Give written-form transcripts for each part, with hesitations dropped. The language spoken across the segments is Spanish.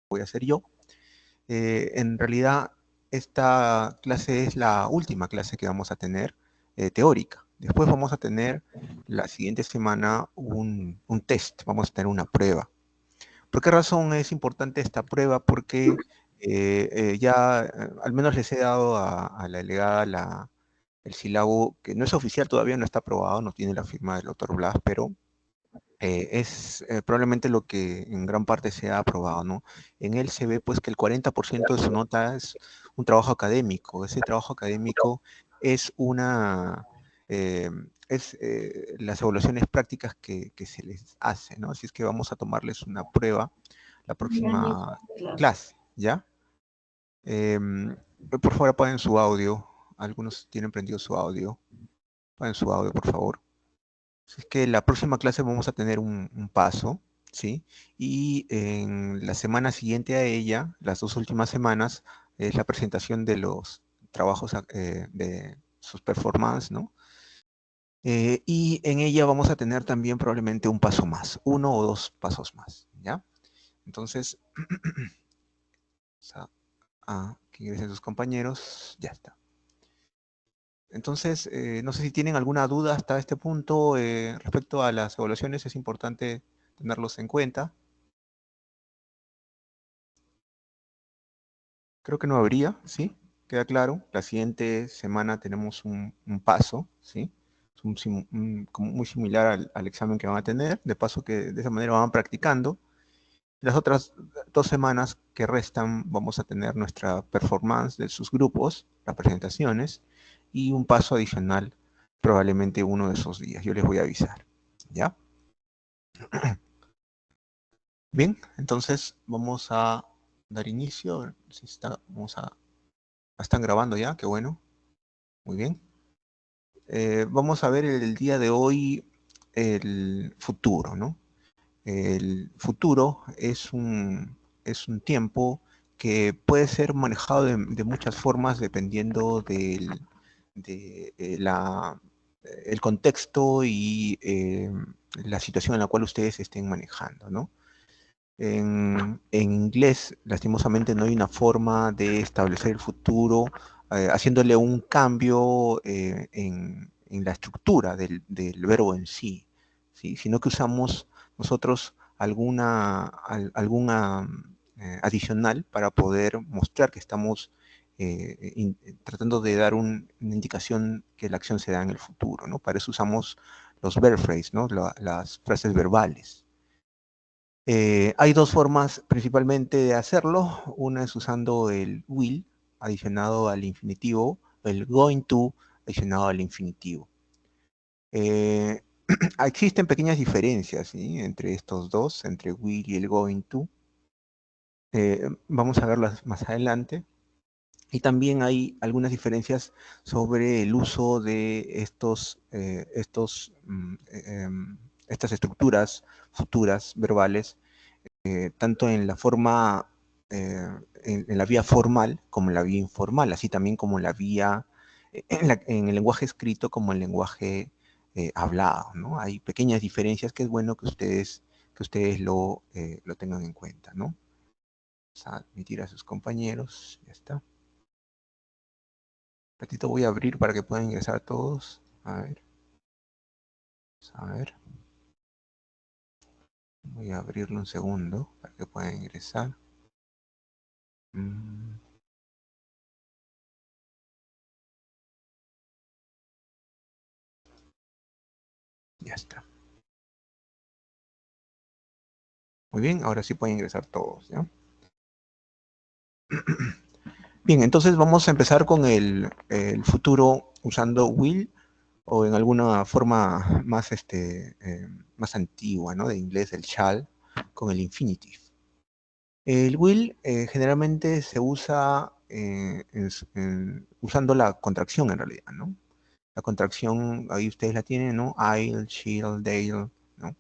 voy a hacer yo. En realidad, esta clase es la última clase que vamos a tener teórica. Después vamos a tener la siguiente semana un test, vamos a tener una prueba. ¿Por qué razón es importante esta prueba? Porque ya al menos les he dado a la delegada el sílabo, que no es oficial todavía, no está aprobado, no tiene la firma del doctor Blas, pero es probablemente lo que en gran parte se ha aprobado, ¿no? En él se ve pues que el 40% de su nota es un trabajo académico. Ese trabajo académico es eh, las evaluaciones prácticas que se les hace, ¿no? Así es que vamos a tomarles una prueba la Ya inicio próxima la clase. clase, ¿ya? Por favor, apaguen su audio. Algunos tienen prendido su audio. Apaguen su audio, por favor. Es que la próxima clase vamos a tener un paso, ¿sí? Y en la semana siguiente a ella, las dos últimas semanas, es la presentación de los trabajos de sus performances, ¿no? Y en ella vamos a tener también probablemente un paso más, uno o dos pasos más, ¿ya? Entonces, que ingresen sus compañeros, ya está. Entonces, no sé si tienen alguna duda hasta este punto respecto a las evaluaciones, es importante tenerlos en cuenta. Creo que no habría, ¿sí? Queda claro. La siguiente semana tenemos un paso, ¿sí? Es como muy similar al examen que van a tener, de paso que de esa manera van practicando. Las otras 2 semanas que restan vamos a tener nuestra performance de sus grupos, las presentaciones, y un paso adicional probablemente uno de esos días. Yo les voy a avisar, ¿ya? Bien, entonces vamos a dar inicio. Si está, están grabando ya, qué bueno. Muy bien. Vamos a ver el día de hoy el futuro, ¿no? El futuro es un tiempo que puede ser manejado de muchas formas dependiendo el contexto y la situación en la cual ustedes estén manejando, ¿no? En inglés, lastimosamente, no hay una forma de establecer el futuro haciéndole un cambio en la estructura del verbo en sí, ¿sí? Sino que usamos nosotros alguna adicional para poder mostrar que estamos tratando de dar una indicación que la acción se da en el futuro, ¿no? Para eso usamos los verb phrase, ¿no? Las frases verbales. Hay dos formas principalmente de hacerlo. Una es usando el will adicionado al infinitivo, el going to adicionado al infinitivo. Eh, Existen pequeñas diferencias, ¿sí? Entre estos dos, entre will y el going to. Vamos a verlas más adelante. Y también hay algunas diferencias sobre el uso de estas estructuras futuras verbales tanto en la forma, en la vía formal como en la vía informal, así también como en la vía, en el lenguaje escrito como en el lenguaje hablado, ¿no? Hay pequeñas diferencias que es bueno que ustedes lo tengan en cuenta, ¿no? Vamos a admitir a sus compañeros, ya está. Un ratito voy a abrir para que puedan ingresar todos. A ver, a ver. Voy a abrirlo un segundo para que puedan ingresar. Mm, ya está. Muy bien, ahora sí pueden ingresar todos, ¿ya? Bien, entonces vamos a empezar con el futuro usando will o en alguna forma más antigua, ¿no? De inglés, el shall, con el infinitive. El will generalmente se usa usando la contracción en realidad, ¿no? La contracción, ahí ustedes la tienen, ¿no? I'll, she'll, they'll, ¿no?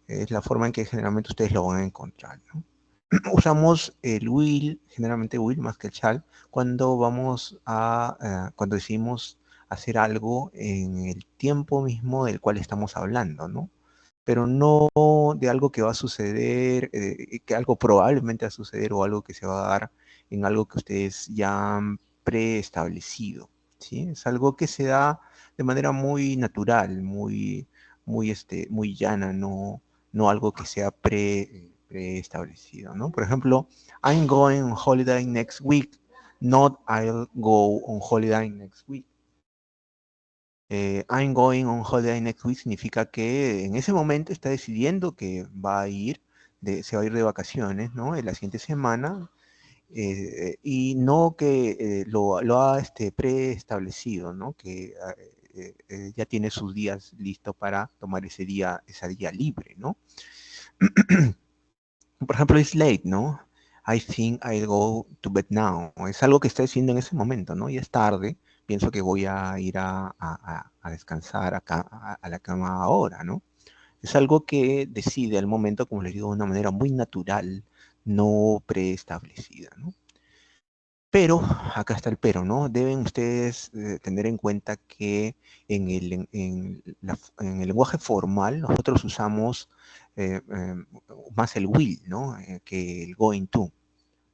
Es la forma en que generalmente ustedes lo van a encontrar, ¿no? Usamos el will, generalmente will más que el shall, cuando decidimos hacer algo en el tiempo mismo del cual estamos hablando, ¿no? pero no de algo que va a suceder, que algo probablemente va a suceder o algo que se va a dar en algo que ustedes ya han preestablecido, ¿sí? Es algo que se da de manera muy natural, muy llana, no algo que sea preestablecido, ¿no? Por ejemplo, I'm going on holiday next week, not I'll go on holiday next week. I'm going on holiday next week significa que en ese momento está decidiendo que va a ir, se va a ir de vacaciones, ¿no? En la siguiente semana, y no que lo ha preestablecido, ¿no? Que ya tiene sus días listos para tomar ese día libre, ¿no? Por ejemplo, it's late, ¿no? I think I'll go to bed now. Es algo que está diciendo en ese momento, ¿no? Ya es tarde, pienso que voy a ir a descansar acá, a la cama ahora, ¿no? Es algo que decide al momento, como les digo, de una manera muy natural, no preestablecida, ¿no? Pero, acá está el pero, ¿no? Deben ustedes tener en cuenta que en el lenguaje formal nosotros usamos más el will, ¿no? Que el going to,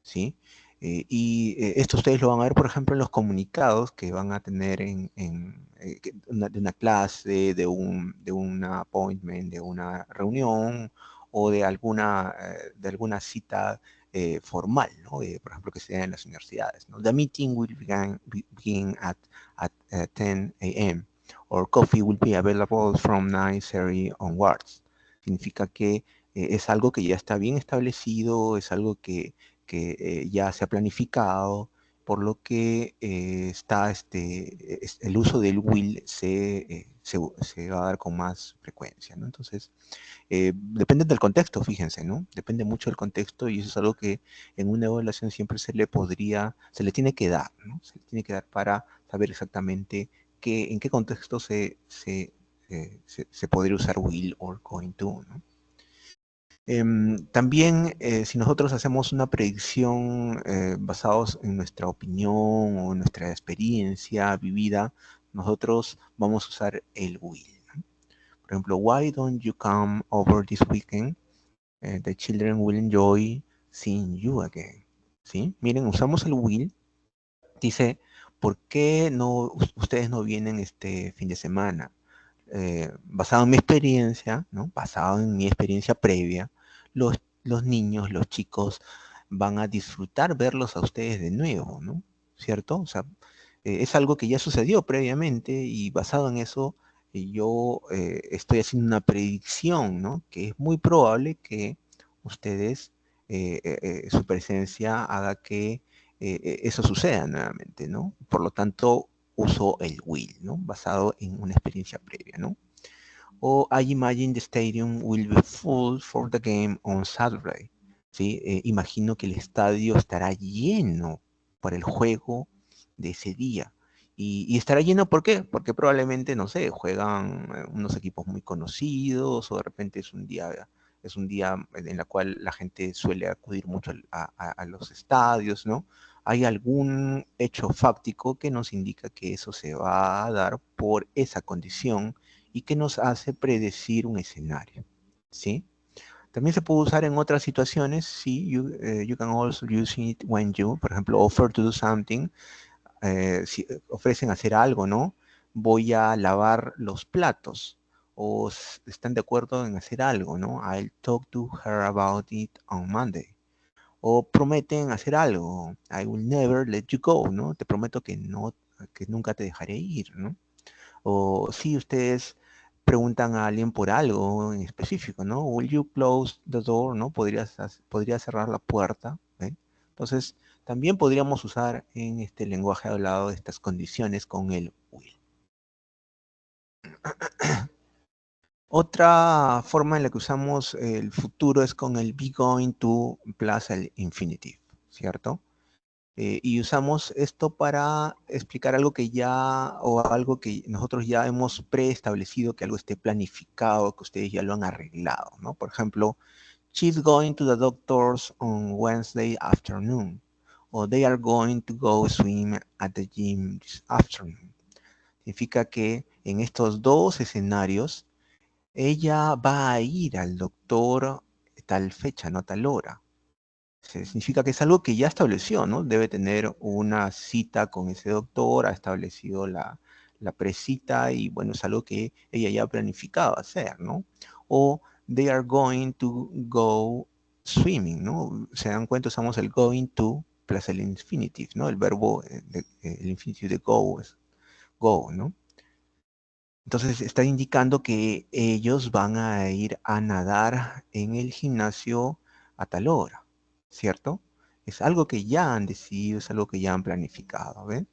¿sí? Esto ustedes lo van a ver, por ejemplo, en los comunicados que van a tener de una clase, de un appointment, de una reunión o de alguna cita formal, ¿no? Por ejemplo, que se da en las universidades, ¿no? The meeting will begin at 10 a.m. or coffee will be available from 9:30 onwards. Significa que es algo que ya está bien establecido, es algo que ya se ha planificado, por lo que el uso del will se va a dar con más frecuencia, ¿no? Entonces, depende del contexto, fíjense, ¿no? Depende mucho del contexto y eso es algo que en una evaluación siempre se le tiene que dar, ¿no? Se le tiene que dar para saber exactamente en qué contexto se podría usar will or going to, ¿no? También, si nosotros hacemos una predicción basados en nuestra opinión o en nuestra experiencia vivida, nosotros vamos a usar el will, ¿no? Por ejemplo, why don't you come over this weekend? The children will enjoy seeing you again. ¿Sí? Miren, usamos el will. Dice, ¿por qué ustedes no vienen este fin de semana? Basado en mi experiencia, ¿no? Basado en mi experiencia previa, los niños, los chicos van a disfrutar verlos a ustedes de nuevo, ¿no? ¿Cierto? O sea, es algo que ya sucedió previamente y basado en eso, yo estoy haciendo una predicción, ¿no? Que es muy probable que ustedes, su presencia haga que eso suceda nuevamente, ¿no? Por lo tanto, uso el will, ¿no? Basado en una experiencia previa, ¿no? O I imagine the stadium will be full for the game on Saturday. ¿Sí? Imagino que el estadio estará lleno para el juego de ese día. Y estará lleno, ¿por qué? Porque probablemente, no sé, juegan unos equipos muy conocidos o de repente es un día en el cual la gente suele acudir mucho a los estadios, ¿no? Hay algún hecho fáctico que nos indica que eso se va a dar por esa condición y que nos hace predecir un escenario, ¿sí? También se puede usar en otras situaciones, sí, you can also use it when you, por ejemplo, offer to do something, si ofrecen hacer algo, ¿no? Voy a lavar los platos, o están de acuerdo en hacer algo, ¿no? I'll talk to her about it on Monday. O prometen hacer algo, I will never let you go, ¿no? Te prometo que no, que nunca te dejaré ir, ¿no? O si ustedes preguntan a alguien por algo en específico, ¿no? Will you close the door? ¿No? Podría cerrar la puerta, ¿eh? Entonces, también podríamos usar en este lenguaje hablado estas condiciones con el will. Otra forma en la que usamos el futuro es con el be going to plus el infinitive, ¿cierto? Y usamos esto para explicar algo que ya, o algo que nosotros ya hemos preestablecido, que algo esté planificado, que ustedes ya lo han arreglado, ¿no? Por ejemplo, she's going to the doctor's on Wednesday afternoon, o they are going to go swim at the gym this afternoon. Significa que en estos dos escenarios, ella va a ir al doctor tal fecha, no tal hora. Significa que es algo que ya estableció, ¿no? Debe tener una cita con ese doctor, ha establecido la precita y bueno, es algo que ella ya ha planificado hacer, ¿no? O they are going to go swimming, ¿no? Se dan cuenta, usamos el going to plus el infinitive, ¿no? El verbo, el infinitive de go es go, ¿no? Entonces está indicando que ellos van a ir a nadar en el gimnasio a tal hora, ¿cierto? Es algo que ya han decidido, es algo que ya han planificado, ¿ven?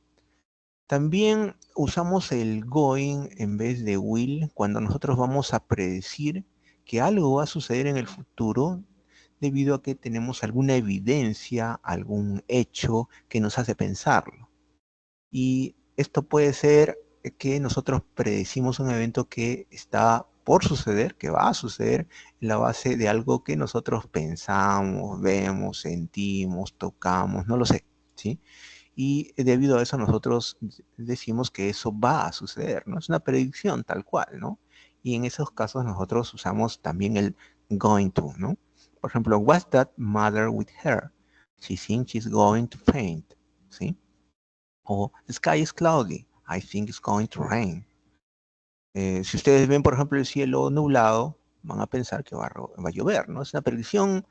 También usamos el going en vez de will cuando nosotros vamos a predecir que algo va a suceder en el futuro debido a que tenemos alguna evidencia, algún hecho que nos hace pensarlo. Y esto puede ser que nosotros predecimos un evento que está por suceder, que va a suceder en la base de algo que nosotros pensamos, vemos, sentimos, tocamos, no lo sé, ¿sí? Y debido a eso nosotros decimos que eso va a suceder, ¿no? Es una predicción tal cual, ¿no? Y en esos casos nosotros usamos también el going to, ¿no? Por ejemplo, what's that matter with her? She thinks she's going to faint, ¿sí? O the sky is cloudy. I think it's going to rain. Si ustedes ven, por ejemplo, el cielo nublado, van a pensar que va a llover, ¿no? Es una predicción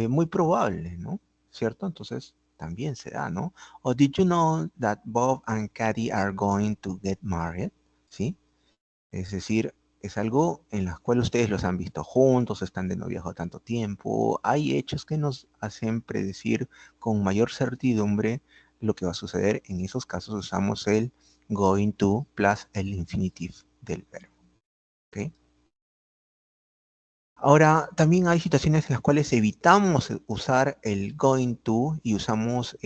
muy probable, ¿no? ¿Cierto? Entonces, también se da, ¿no? O did you know that Bob and Katy are going to get married? ¿Sí? Es decir, es algo en las cuales ustedes los han visto juntos, están de noviazgo tanto tiempo. Hay hechos que nos hacen predecir con mayor certidumbre lo que va a suceder. En esos casos usamos el going to plus el infinitive del verbo. ¿Ok? Ahora, también hay situaciones en las cuales evitamos usar el going to y usamos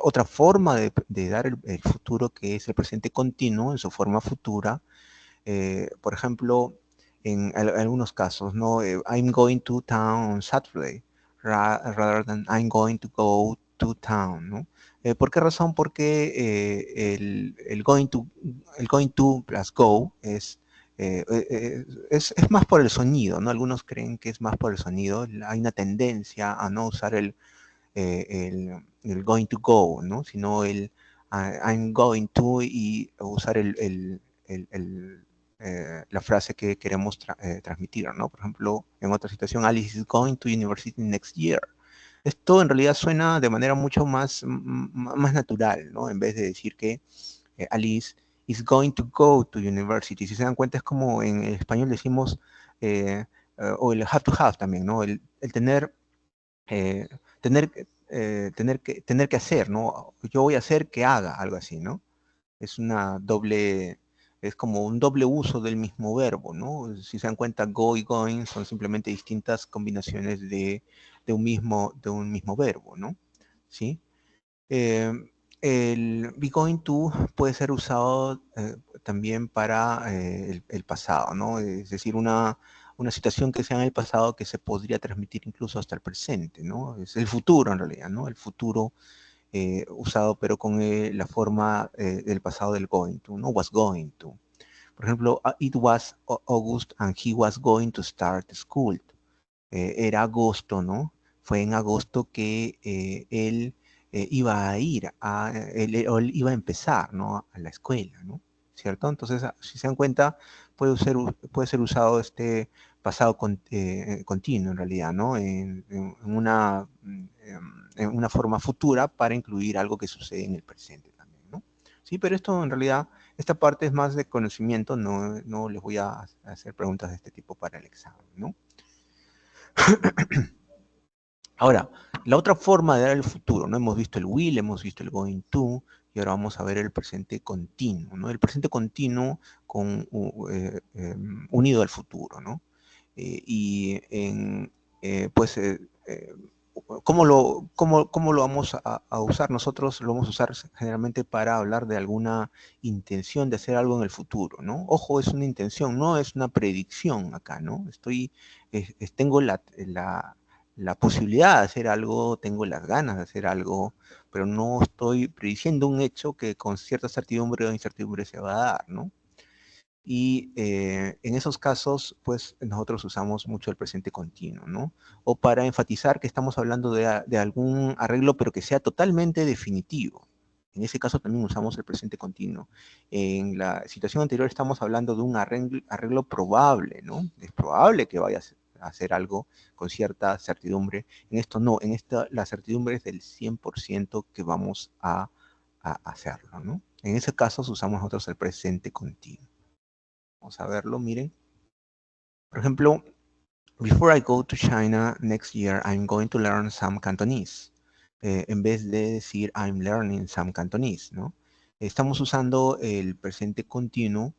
otra forma de dar el futuro que es el presente continuo en su forma futura. Por ejemplo, en algunos casos, ¿no? I'm going to town on Saturday, rather than I'm going to go to town, ¿no? ¿Por qué razón? Porque el going to plus go es más por el sonido, ¿no? Algunos creen que es más por el sonido. Hay una tendencia a no usar el going to go, ¿no? Sino el I'm going to y usar la frase que queremos transmitir, ¿no? Por ejemplo, en otra situación, Alice is going to university next year. Esto en realidad suena de manera mucho más natural, ¿no? En vez de decir que Alice is going to go to university. Si se dan cuenta, es como en el español decimos, o el have to have también, ¿no? El eh, tener, tener que hacer, ¿no? Yo voy a hacer que haga, algo así, ¿no? Es una doble, es como un doble uso del mismo verbo, ¿no? Si se dan cuenta, go y going son simplemente distintas combinaciones de un mismo verbo, ¿no? ¿Sí? Eh, el be going to puede ser usado también para el pasado, ¿no? Es decir, una situación que sea en el pasado que se podría transmitir incluso hasta el presente, ¿no? Es el futuro en realidad, ¿no? El futuro usado pero con la forma del pasado del going to, ¿no? Was going to. Por ejemplo, it was August and he was going to start school. Era agosto, ¿no? Fue en agosto que él iba a ir él iba a empezar, ¿no? A la escuela, ¿no? ¿Cierto? Entonces, si se dan cuenta, puede ser usado este pasado continuo en realidad, ¿no? En una forma futura para incluir algo que sucede en el presente también, ¿no? Sí, pero esto en realidad, esta parte es más de conocimiento, no les voy a hacer preguntas de este tipo para el examen, ¿no? Ahora, la otra forma de dar el futuro, ¿no? Hemos visto el will, hemos visto el going to, y ahora vamos a ver el presente continuo, ¿no? El presente continuo unido al futuro, ¿no? Y pues, ¿cómo lo vamos a usar? Nosotros lo vamos a usar generalmente para hablar de alguna intención de hacer algo en el futuro, ¿no? Ojo, es una intención, no es una predicción acá, ¿no? Tengo la posibilidad de hacer algo, tengo las ganas de hacer algo, pero no estoy prediciendo un hecho que con cierta certidumbre o incertidumbre se va a dar, ¿no? Y en esos casos, pues nosotros usamos mucho el presente continuo, ¿no? O para enfatizar que estamos hablando de algún arreglo, pero que sea totalmente definitivo. En ese caso también usamos el presente continuo. En la situación anterior estamos hablando de un arreglo probable, ¿no? Es probable que vayas a hacer algo con cierta certidumbre. En esto no, en esta la certidumbre es del 100% que vamos a hacerlo, ¿no? En ese caso usamos nosotros el presente continuo. Vamos a verlo, miren. Por ejemplo, before I go to China next year, I'm going to learn some Cantonese. En vez de decir I'm learning some Cantonese, ¿no? Estamos usando el presente continuo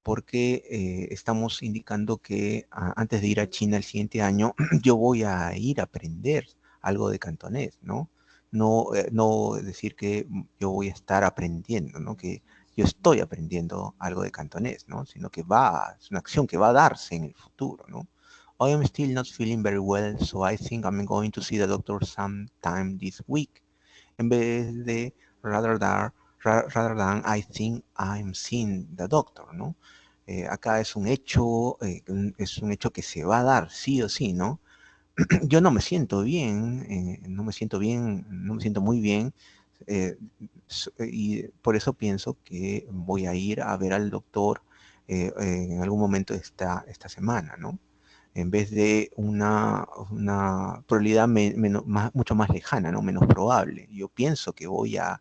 porque estamos indicando que antes de ir a China el siguiente año, yo voy a ir a aprender algo de cantonés, ¿no? No decir que yo voy a estar aprendiendo, ¿no? Que yo estoy aprendiendo algo de cantonés, ¿no? Sino que es una acción que va a darse en el futuro, ¿no? I am still not feeling very well, so I think I'm going to see the doctor sometime this week. En vez de rather than I think I'm seeing the doctor, ¿no? Acá es un hecho que se va a dar, sí o sí, ¿no? Yo no me siento bien, no me siento muy bien, y por eso pienso que voy a ir a ver al doctor en algún momento esta semana, ¿no? En vez de una probabilidad mucho más lejana, ¿no? Menos probable. Yo pienso que voy a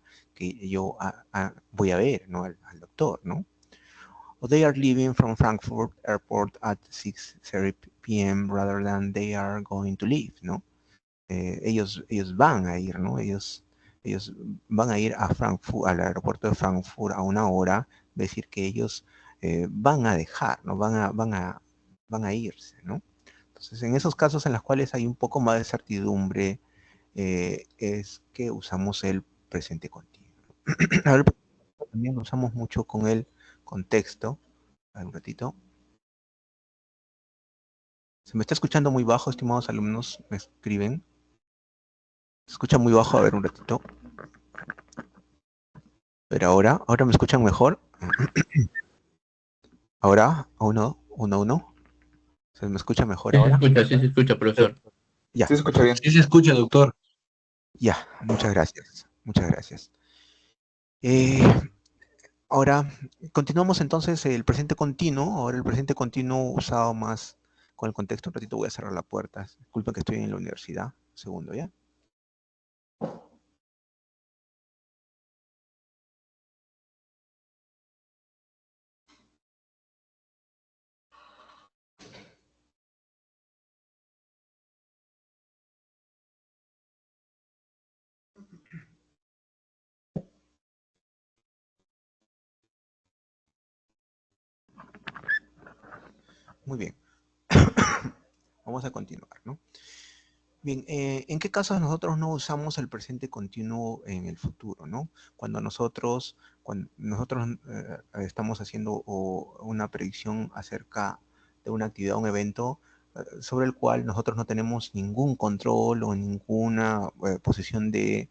ver, ¿no? al doctor, ¿no? Or they are leaving from Frankfurt Airport at 6:30 p.m. rather than they are going to leave, ¿no? Ellos van a ir, ¿no? Ellos van a ir a Frankfurt, al aeropuerto de Frankfurt a una hora, decir que ellos van a dejar, ¿no? Van a irse, ¿no? Entonces, en esos casos en los cuales hay un poco más de certidumbre, es que usamos el presente continuo. Ahora, también lo usamos mucho con el contexto. A ver, un ratito. Se me está escuchando muy bajo, estimados alumnos, me escriben. Se escucha muy bajo, a ver un ratito. Pero ahora me escuchan mejor. Ahora, uno. ¿Se me escucha mejor ahora? Sí se escucha, profesor. Ya, Sí, se escucha bien. Sí se escucha, doctor. ya, muchas gracias. Muchas gracias. Eh, Ahora, continuamos entonces el presente continuo. Ahora el presente continuo usado más con el contexto. Un ratito voy a cerrar la puerta. Disculpen que estoy en la universidad. Un segundo, ¿ya? Muy bien. Vamos a continuar, ¿no? Bien, ¿en qué casos nosotros no usamos el presente continuo en el futuro, ¿no? Cuando nosotros estamos haciendo una predicción acerca de una actividad, un evento, sobre el cual nosotros no tenemos ningún control o ninguna posición de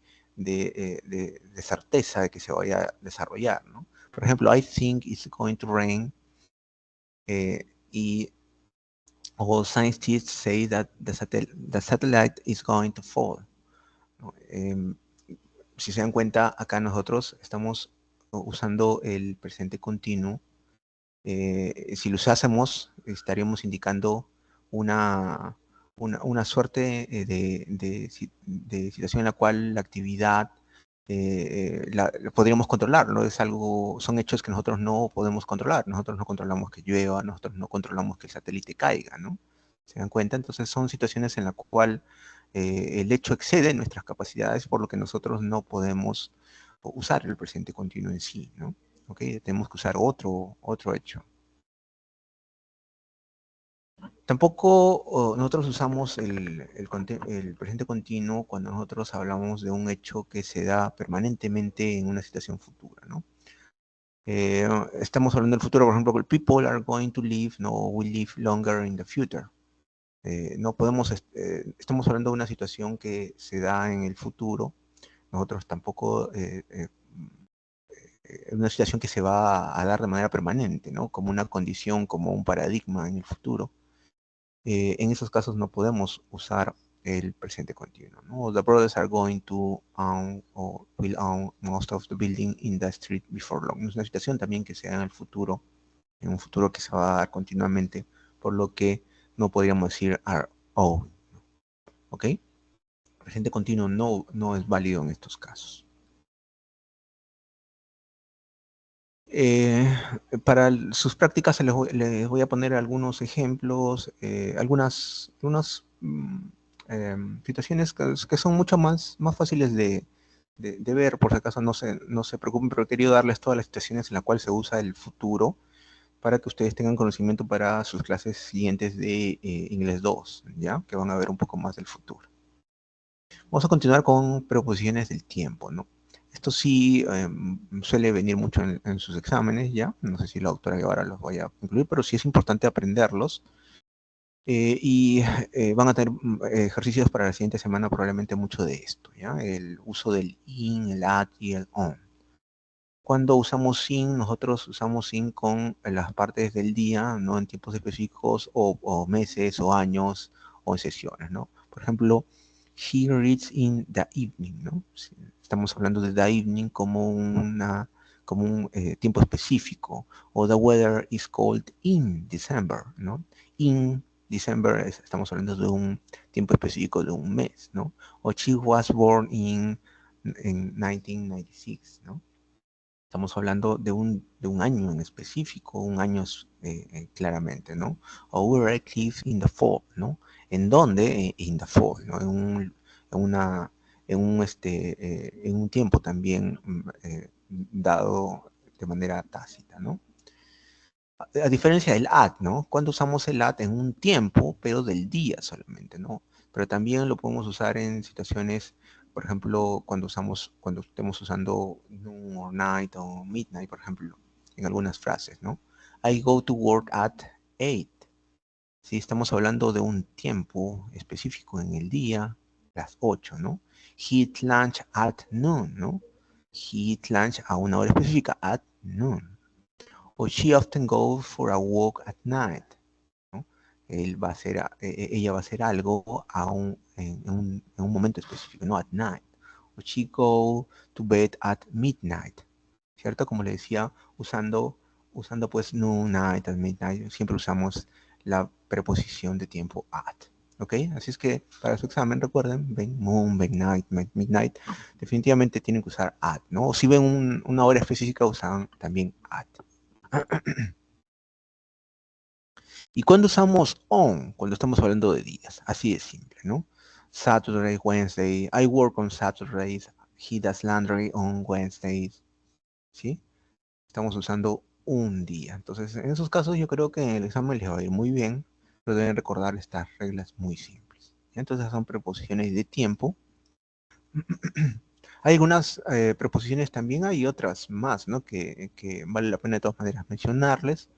certeza de que se vaya a desarrollar, ¿no? Por ejemplo, I think it's going to rain, y all scientists say that the satellite is going to fall, ¿no? Si se dan cuenta, acá nosotros estamos usando el presente continuo. Si lo usásemos, estaríamos indicando una, una suerte de situación en la cual la actividad podríamos controlar, ¿no? Son hechos que nosotros no podemos controlar. Nosotros no controlamos que llueva, nosotros no controlamos que el satélite caiga, ¿no? ¿Se dan cuenta? Entonces son situaciones en las cuales el hecho excede nuestras capacidades, por lo que nosotros no podemos usar el presente continuo en sí, ¿no? ¿Ok? Tenemos que usar otro hecho. Tampoco nosotros usamos el presente continuo cuando nosotros hablamos de un hecho que se da permanentemente en una situación futura, ¿no? Estamos hablando del futuro, por ejemplo, people are going to live, no, will live longer in the future. No podemos, estamos hablando de una situación que se da en el futuro. Nosotros tampoco una situación que se va a dar de manera permanente, ¿no? Como una condición, como un paradigma en el futuro. En esos casos no podemos usar el presente continuo, ¿no? The brothers are going to own or will own most of the building in the street before long. Es una situación también que se da en el futuro, en un futuro que se va a dar continuamente, por lo que no podríamos decir are own, ¿ok? Presente continuo no es válido en estos casos. Eh, para sus prácticas les voy a poner algunos ejemplos, algunas situaciones que son mucho más fáciles de ver, por si acaso no se preocupen, pero he querido darles todas las situaciones en las cuales se usa el futuro para que ustedes tengan conocimiento para sus clases siguientes de Inglés 2, ¿ya? Que van a ver un poco más del futuro. Vamos a continuar con preposiciones del tiempo, ¿no? Esto sí suele venir mucho en sus exámenes, ¿ya? No sé si la doctora Guevara los vaya a incluir, pero sí es importante aprenderlos. Y van a tener ejercicios para la siguiente semana probablemente mucho de esto, ¿ya? El uso del in, el at y el on. Cuando usamos sin, nosotros usamos sin con las partes del día, ¿no? En tiempos específicos o meses o años o en sesiones, ¿no? Por ejemplo, he reads in the evening, ¿no? Sí, estamos hablando de the evening como un tiempo específico. O the weather is cold in December, ¿no? In December estamos hablando de un tiempo específico de un mes, ¿no? O she was born in 1996, ¿no? Estamos hablando de un año en específico, un año claramente, ¿no? O where I live in the fall, ¿no? ¿En dónde? In the fall, ¿no? En una, en un tiempo también dado de manera tácita, ¿no? A diferencia del at, ¿no? Cuando usamos el at en un tiempo, pero del día solamente, ¿no? Pero también lo podemos usar en situaciones, por ejemplo, cuando estemos usando noon or night o midnight, por ejemplo, en algunas frases, ¿no? I go to work at 8. Si estamos hablando de un tiempo específico en el día, las 8, ¿no? He eat lunch at noon, ¿no? He eat lunch a una hora específica, at noon. O she often goes for a walk at night, ¿no? Ella va a hacer algo en un momento específico, no at night. O she go to bed at midnight, ¿cierto? Como le decía, usando pues noon, night, at midnight, siempre usamos la preposición de tiempo at. ¿Ok? Así es que para su examen recuerden, ven moon, ven night, midnight, definitivamente tienen que usar at, ¿no? O si ven una hora específica, usan también at. ¿Y cuándo usamos on? Cuando estamos hablando de días. Así de simple, ¿no? Saturday, Wednesday. I work on Saturdays. He does laundry on Wednesdays. ¿Sí? Estamos usando un día. Entonces, en esos casos yo creo que en el examen les va a ir muy bien, pero deben recordar estas reglas muy simples. Entonces son preposiciones de tiempo. Hay algunas preposiciones también, hay otras más, ¿no? Que vale la pena de todas maneras mencionarles,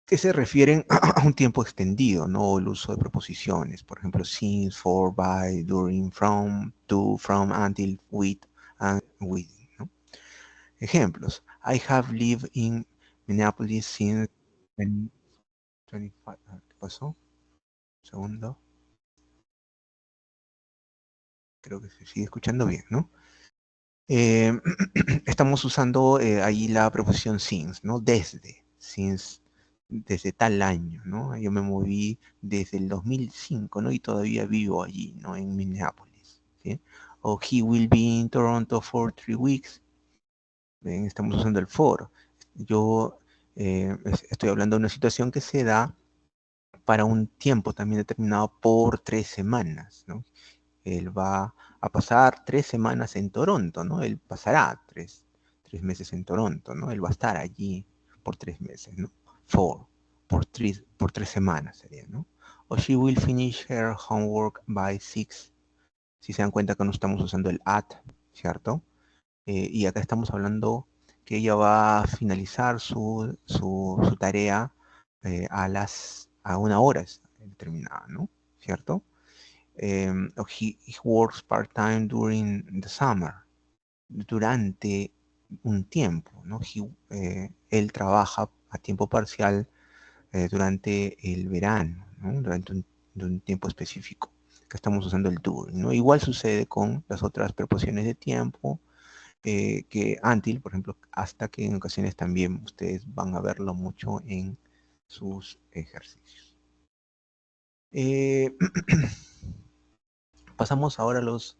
que se refieren a un tiempo extendido, ¿no? El uso de preposiciones, por ejemplo, since, for, by, during, from, to, from, until, with, and within, ¿no? Ejemplos. I have lived in Minneapolis since 2025. ¿Qué pasó? Un segundo. Creo que se sigue escuchando bien, ¿no? Eh, estamos usando ahí la preposición since, ¿no? Desde tal año, ¿no? Yo me moví desde el 2005, ¿no? Y todavía vivo allí, ¿no? En Minneapolis, ¿sí? O he will be in Toronto for 3 weeks. ¿Ven? Estamos usando el for. Yo estoy hablando de una situación que se da para un tiempo también determinado por 3 semanas, ¿no? Él va a pasar 3 semanas en Toronto, ¿no? Él pasará tres meses en Toronto, ¿no? Él va a estar allí por 3 meses, ¿no? For, por 3 semanas sería, ¿no? O she will finish her homework by 6. Si se dan cuenta que no estamos usando el at, ¿cierto? Y acá estamos hablando que ella va a finalizar su tarea a una hora determinada, ¿no? ¿Cierto? He works part-time during the summer. Durante un tiempo, ¿no? Él trabaja a tiempo parcial durante el verano, ¿no? Durante un tiempo específico, que estamos usando el during, ¿no? Igual sucede con las otras preposiciones de tiempo, que until, por ejemplo, hasta, que en ocasiones también ustedes van a verlo mucho en sus ejercicios. Pasamos ahora a los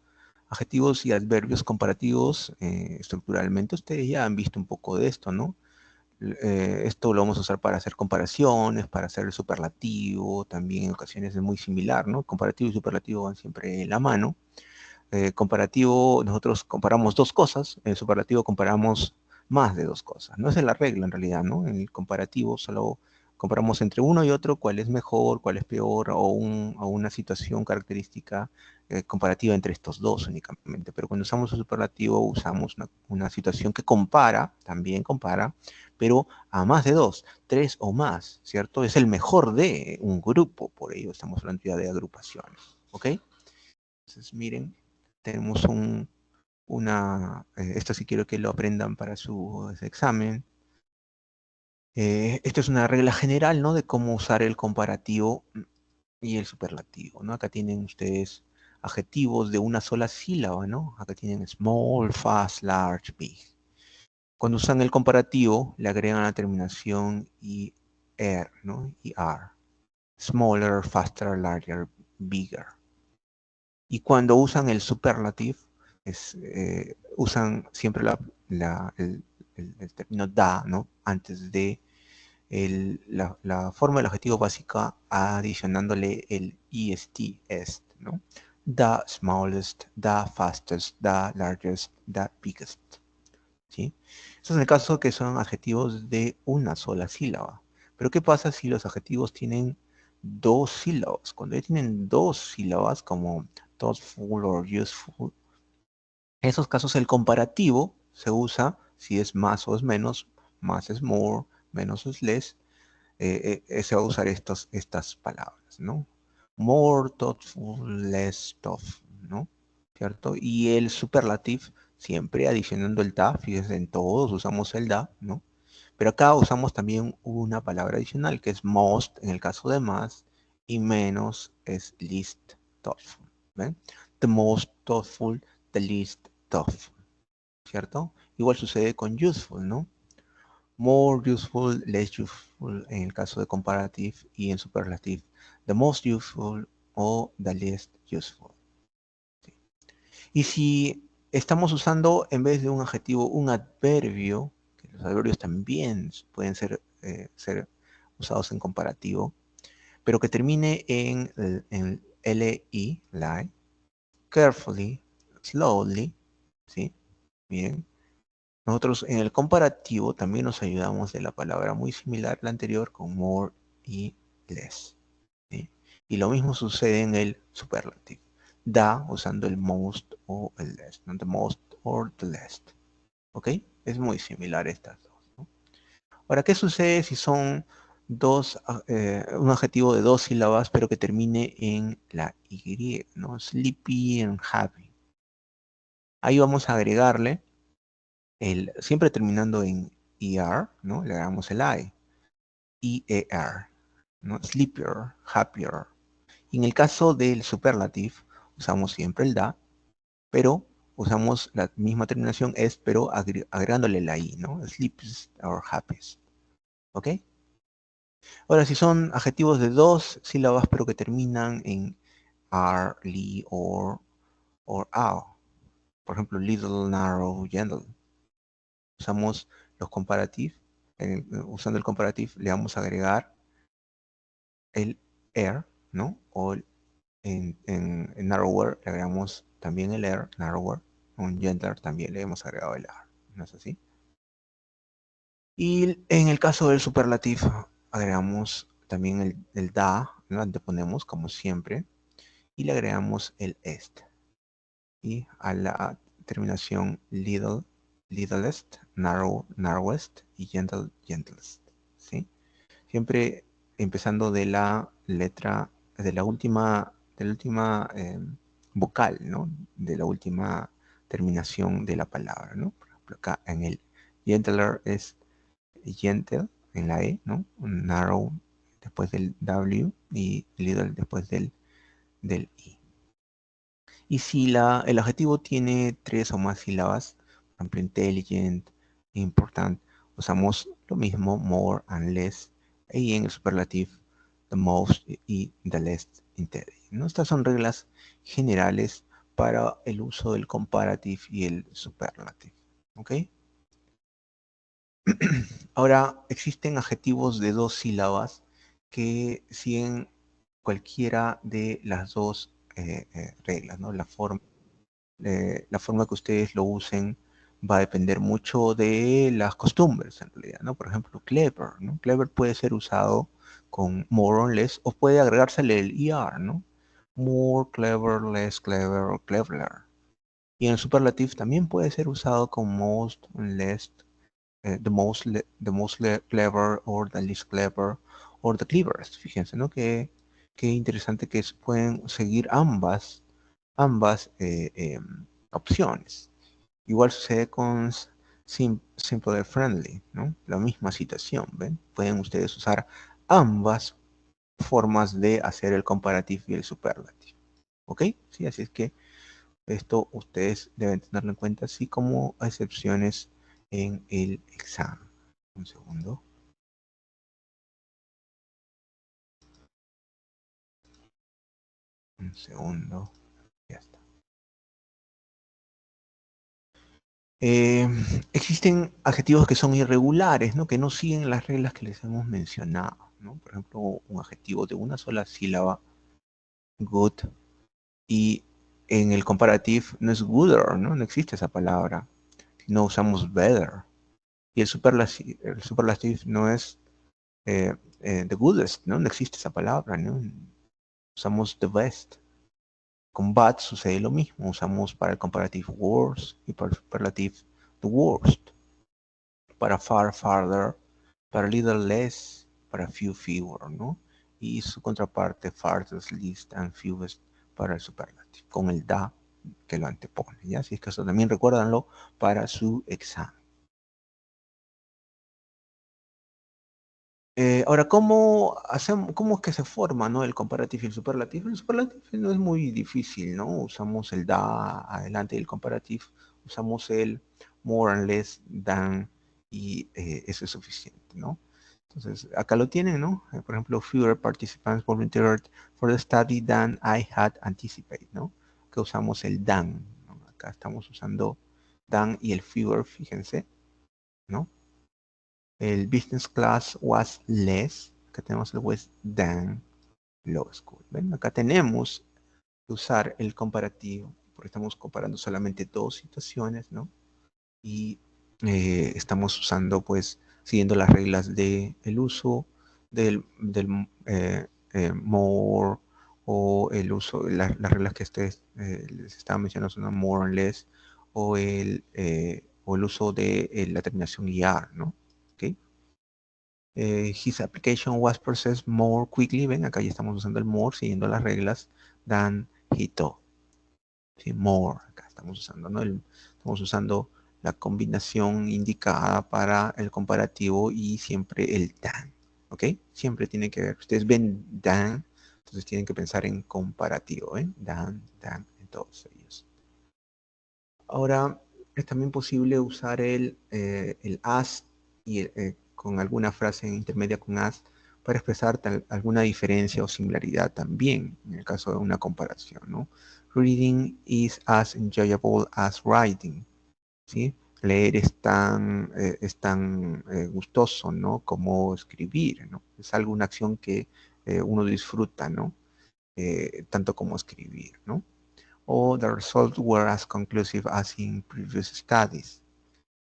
adjetivos y adverbios comparativos estructuralmente. Ustedes ya han visto un poco de esto, ¿no? Esto lo vamos a usar para hacer comparaciones, para hacer el superlativo, también en ocasiones es muy similar, ¿no? Comparativo y superlativo van siempre en la mano. Comparativo, nosotros comparamos dos cosas, en el superlativo comparamos más de dos cosas. No esa es la regla en realidad, ¿no? En el comparativo solo comparamos entre uno y otro cuál es mejor, cuál es peor, o una situación característica comparativa entre estos dos únicamente. Pero cuando usamos el superlativo usamos una situación que compara, también compara, pero a más de dos, tres o más, ¿cierto? Es el mejor de un grupo, por ello estamos hablando ya de agrupaciones, ¿ok? Entonces, miren, tenemos esto sí quiero que lo aprendan para su examen. Esto es una regla general, ¿no? De cómo usar el comparativo y el superlativo, ¿no? Acá tienen ustedes adjetivos de una sola sílaba, ¿no? Acá tienen small, fast, large, big. Cuando usan el comparativo, le agregan la terminación er, ¿no? Er. Smaller, faster, larger, bigger. Y cuando usan el superlative, usan siempre el término da, ¿no? Antes de la forma del adjetivo básica, adicionándole el est, ¿no? The smallest, the fastest, the largest, the biggest. ¿Sí? Eso es en el caso que son adjetivos de una sola sílaba. Pero ¿qué pasa si los adjetivos tienen dos sílabas? Cuando ya tienen dos sílabas, como thoughtful o useful, en esos casos el comparativo se usa si es más o es menos, más es more, menos es less, se va a usar estas palabras, ¿no? More thoughtful, less thoughtful, ¿no? ¿Cierto? Y el superlative, siempre adicionando el da, fíjense, en todos usamos el da, ¿no? Pero acá usamos también una palabra adicional, que es most, en el caso de más, y menos es least thoughtful, ¿ven? The most thoughtful, the least thoughtful, ¿cierto? Igual sucede con useful, ¿no? More useful, less useful en el caso de comparative, y en superlative, the most useful o the least useful. ¿Sí? Y si estamos usando en vez de un adjetivo un adverbio, que los adverbios también pueden ser usados en comparativo, pero que termine en li, lie, carefully, slowly, ¿sí? Bien. Nosotros en el comparativo también nos ayudamos de la palabra muy similar a la anterior con more y less, ¿sí? Y lo mismo sucede en el superlativo. Da usando el most o el less, ¿no? The most or the less. ¿Ok? Es muy similar estas dos, ¿no? Ahora, ¿qué sucede si son un adjetivo de dos sílabas pero que termine en la Y, ¿no? Sleepy and happy. Ahí vamos a agregarle siempre terminando en ER, ¿no? Le agregamos el IER, ¿no? Sleepier, happier. Y en el caso del superlative, usamos siempre el da, pero usamos la misma terminación es, pero agregándole la I, ¿no? Sleepiest or happiest. ¿Ok? Ahora, si son adjetivos de dos sílabas, pero que terminan en R, li, or ao. Por ejemplo, little, narrow, gentle. Usamos los comparative. Usando el comparative le vamos a agregar el air, ¿no? O en narrower le agregamos también el air, narrower. En gentler también le hemos agregado el air, ¿no es así? Y en el caso del superlative agregamos también el da, lo anteponemos como siempre, y le agregamos el est. Y a la terminación little, littlest, narrow, narrowest y gentle, gentlest, ¿sí? Siempre empezando de la letra, de la última vocal, ¿no? De la última terminación de la palabra, ¿no? ejemplo, acá en el gentler es gentle en la E, ¿no? Narrow después del W y little después del I. Y si el adjetivo tiene 3 o más sílabas, por ejemplo, intelligent, important, usamos lo mismo, more and less, y en el superlativo, the most y the less intelligent, ¿no? Estas son reglas generales para el uso del comparative y el superlative, ¿ok? Ahora, existen adjetivos de 2 sílabas que siguen cualquiera de las dos reglas, ¿no? La forma que ustedes lo usen va a depender mucho de las costumbres, en realidad, ¿no? Por ejemplo, clever, ¿no? Clever puede ser usado con more or less, o puede agregársele el ER, ¿no? More clever, less clever, o cleverer. Y en el superlative también puede ser usado con most, less, the most clever, or the least clever, or the cleverest. Fíjense, ¿no? Qué interesante que pueden seguir ambas opciones. Igual sucede con simple friendly, ¿no? La misma situación, ¿ven? Pueden ustedes usar ambas formas de hacer el comparativo y el superlativo, ¿ok? Sí, así es que esto ustedes deben tenerlo en cuenta, así como excepciones en el examen. Un segundo. Un segundo. Ya está. Eh, Existen adjetivos que son irregulares, ¿no? Que no siguen las reglas que les hemos mencionado, ¿no? Por ejemplo, un adjetivo de una sola sílaba, good, y en el comparativo no es gooder, ¿no? No existe esa palabra. No usamos better. Y el superlativo no es the goodest, ¿no? No existe esa palabra, ¿no? Usamos the best. Con bad sucede lo mismo. Usamos para el comparativo worse y para el superlativo the worst. Para far, farther, para little, less, para few, fewer, ¿no? Y su contraparte, farthest, least, and fewest, para el superlativo, con el da que lo antepone, ¿ya? Así es que eso también recuérdanlo para su examen. Ahora, ¿cómo es que se forma, ¿no? El comparativo y el superlativo? El superlativo no es muy difícil, ¿no? Usamos el da adelante del comparativo, usamos el more and less than y eso es suficiente, ¿no? Entonces, acá lo tienen, ¿no? Por ejemplo, fewer participants volunteered for the study than I had anticipated, ¿no? Que usamos el than, ¿no? Acá estamos usando than y el fewer, fíjense, ¿no? El business class was less. Acá tenemos el was than law school. ¿Ven? Acá tenemos que usar el comparativo, porque estamos comparando solamente dos situaciones, ¿no? Y estamos usando, pues, siguiendo las reglas del uso del more, o el uso, las reglas que ustedes les estaba mencionando son more or less, o el uso de la terminación ER, ¿no? ¿Ok? His application was processed more quickly. Ven, acá ya estamos usando el more, siguiendo las reglas, than he thought. ¿Sí? More, acá estamos usando, ¿no? Estamos usando la combinación indicada para el comparativo y siempre el than. ¿Ok? Siempre tiene que ver. Ustedes ven than, entonces tienen que pensar en comparativo, ¿eh? Than, en todos ellos. Ahora, es también posible usar el as y con alguna frase intermedia con as para expresar alguna diferencia o similaridad también, en el caso de una comparación, ¿no? Reading is as enjoyable as writing, ¿sí? Leer es tan gustoso, ¿no? Como escribir, ¿no? Es algo, una acción que uno disfruta, ¿no? Tanto como escribir, ¿no? O the results were as conclusive as in previous studies.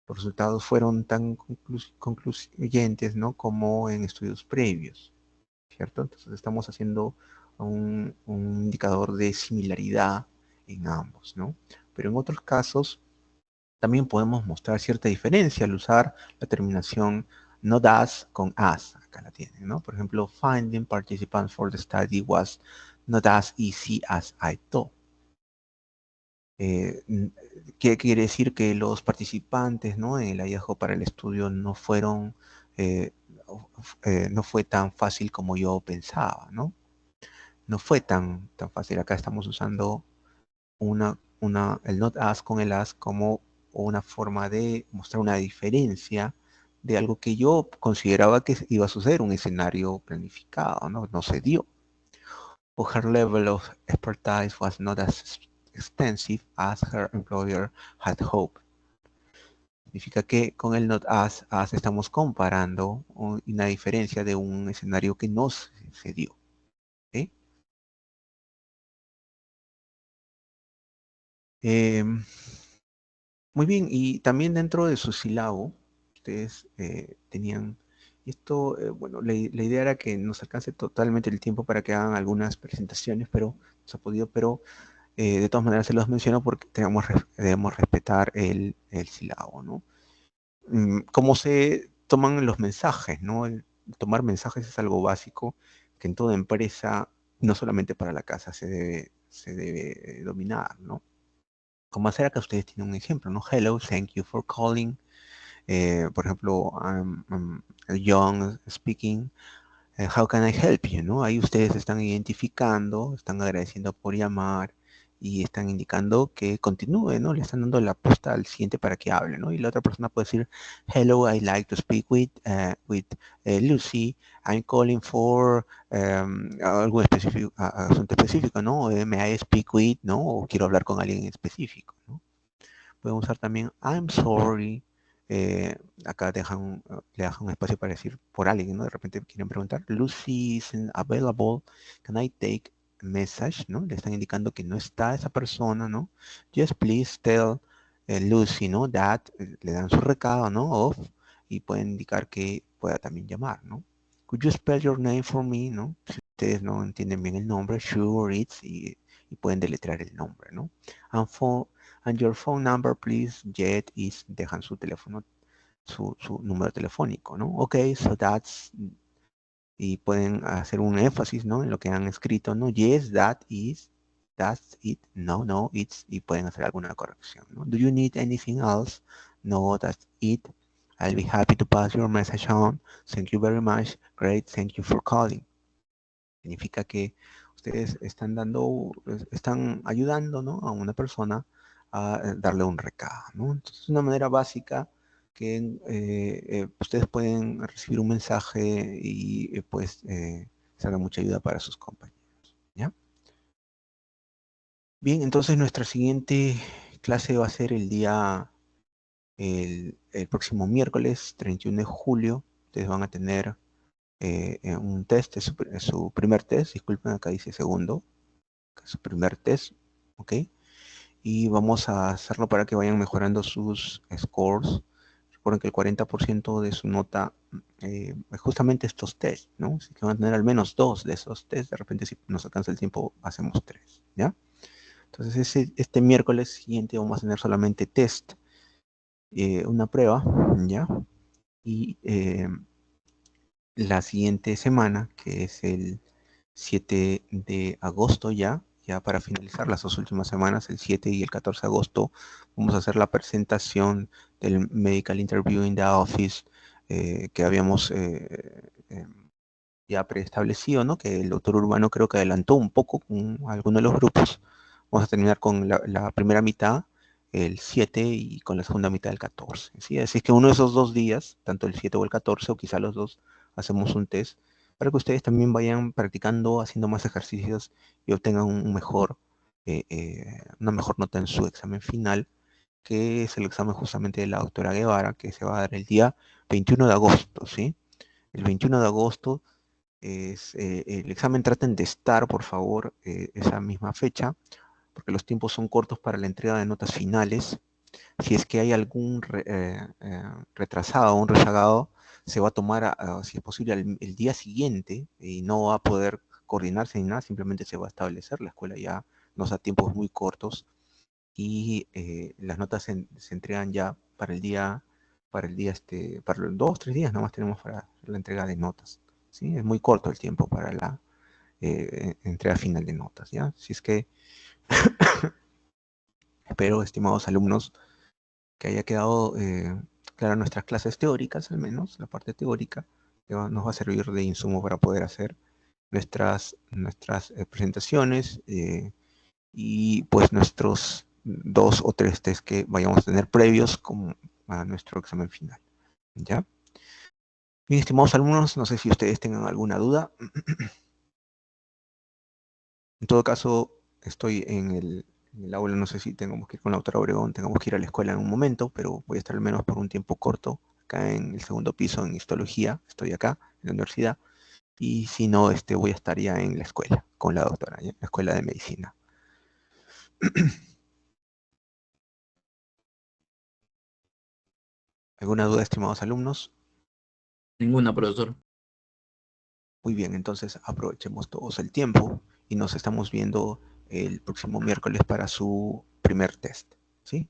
Los resultados fueron tan concluyentes, ¿no? Como en estudios previos, ¿cierto? Entonces estamos haciendo un indicador de similaridad en ambos, ¿no? Pero en otros casos también podemos mostrar cierta diferencia al usar la terminación not as con as. Acá la tienen, ¿no? Por ejemplo, finding participants for the study was not as easy as I thought. Eh, n- ¿Qué quiere decir? Que los participantes, ¿no? En el hallazgo para el estudio no fueron, eh, no fue tan fácil como yo pensaba, ¿no? No fue tan fácil. Acá estamos usando el not as con el as como una forma de mostrar una diferencia de algo que yo consideraba que iba a suceder, un escenario planificado, ¿no? No se dio. Or her level of expertise was not as extensive as her employer had hoped. Significa que con el not as estamos comparando una diferencia de un escenario que no se dio. ¿Ok? Em, Muy bien, y también dentro de su sílabo, ustedes tenían, y esto, bueno, la idea era que nos alcance totalmente el tiempo para que hagan algunas presentaciones, pero no se ha podido, pero de todas maneras se los menciono porque debemos respetar el sílabo, ¿no? Cómo se toman los mensajes, ¿no? El tomar mensajes es algo básico que en toda empresa, no solamente para la casa, se debe dominar, ¿no? Como hacer acá ustedes tienen un ejemplo, ¿no? Hello, thank you for calling. Por ejemplo, I'm Young speaking. How can I help you? ¿No? Ahí ustedes están identificando, están agradeciendo por llamar y están indicando que continúe, ¿no? Le están dando la pista al siguiente para que hable, ¿no? Y la otra persona puede decir, hello, I like to speak with Lucy. I'm calling for algo específico, asunto específico, ¿no? May I speak with, ¿no? O quiero hablar con alguien en específico, ¿no? Pueden usar también I'm sorry. Acá le dejan un espacio para decir por alguien, ¿no? De repente quieren preguntar, Lucy isn't available. Can I take a message? ¿No? Le están indicando que no está esa persona, ¿no? Just please tell Lucy, ¿no? That le dan su recado, ¿no? Off, y pueden indicar que pueda también llamar, ¿no? Could you spell your name for me? ¿No? Si ustedes no entienden bien el nombre, sure, y pueden deletrear el nombre, ¿no? And for And your phone number, please, Jet, dejan su teléfono, su número telefónico, ¿no? Ok, so y pueden hacer un énfasis, ¿no? En lo que han escrito, ¿no? Yes, that's it, no, no, it's, y pueden hacer alguna corrección, ¿no? Do you need anything else? No, that's it. I'll be happy to pass your message on. Thank you very much. Great, thank you for calling. Significa que ustedes están ayudando, ¿no? A una persona a darle un recado, ¿no? Entonces, es una manera básica que ustedes pueden recibir un mensaje y pues será mucha ayuda para sus compañeros, ¿ya? Bien, entonces nuestra siguiente clase va a ser el próximo miércoles 31 de julio. Ustedes van a tener un test, es su primer test, disculpen, acá dice segundo, su primer test, ¿ok? Y vamos a hacerlo para que vayan mejorando sus scores. Recuerden que el 40% de su nota es justamente estos test, ¿no? Así que van a tener al menos dos de esos test. De repente, si nos alcanza el tiempo, hacemos tres, ¿ya? Entonces, este miércoles siguiente vamos a tener solamente test, una prueba, ¿ya? Y la siguiente semana, que es el 7 de agosto ya para finalizar las dos últimas semanas, el 7 y el 14 de agosto, vamos a hacer la presentación del Medical Interview in the Office que habíamos ya preestablecido, ¿no? Que el doctor Urbano creo que adelantó un poco con algunos de los grupos. Vamos a terminar con la primera mitad, el 7, y con la segunda mitad el 14. ¿Sí? Así es que uno de esos 2 días, tanto el 7 o el 14, o quizá los dos, hacemos un test para que ustedes también vayan practicando, haciendo más ejercicios y obtengan una mejor nota en su examen final, que es el examen justamente de la doctora Guevara, que se va a dar el día 21 de agosto, ¿sí? El 21 de agosto el examen. Traten de estar, por favor, esa misma fecha, porque los tiempos son cortos para la entrega de notas finales. Si es que hay algún retrasado o un rezagado, se va a tomar, si es posible, el día siguiente y no va a poder coordinarse ni nada, simplemente se va a establecer. La escuela ya nos da tiempos muy cortos y las notas se entregan ya para los 2 o 3 días, nomás tenemos para la entrega de notas. ¿Sí? Es muy corto el tiempo para la entrega final de notas, ¿ya? Si es que Espero, estimados alumnos, que haya quedado claras nuestras clases teóricas, al menos la parte teórica, que nos va a servir de insumo para poder hacer nuestras presentaciones y pues nuestros 2 o 3 test que vayamos a tener previos a nuestro examen final. ¿Ya? Bien, estimados alumnos, no sé si ustedes tengan alguna duda. En todo caso, estoy en el aula, no sé si tengamos que ir con la doctora Obregón, tengamos que ir a la escuela en un momento, pero voy a estar al menos por un tiempo corto acá en el segundo piso en histología, estoy acá en la universidad, y si no, voy a estar ya en la escuela con la doctora, ¿ya? En la escuela de medicina. ¿Alguna duda, estimados alumnos? Ninguna, profesor. Muy bien, entonces aprovechemos todos el tiempo y nos estamos viendo el próximo miércoles para su primer test, ¿sí?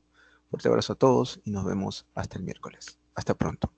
Fuerte abrazo a todos y nos vemos hasta el miércoles. Hasta pronto.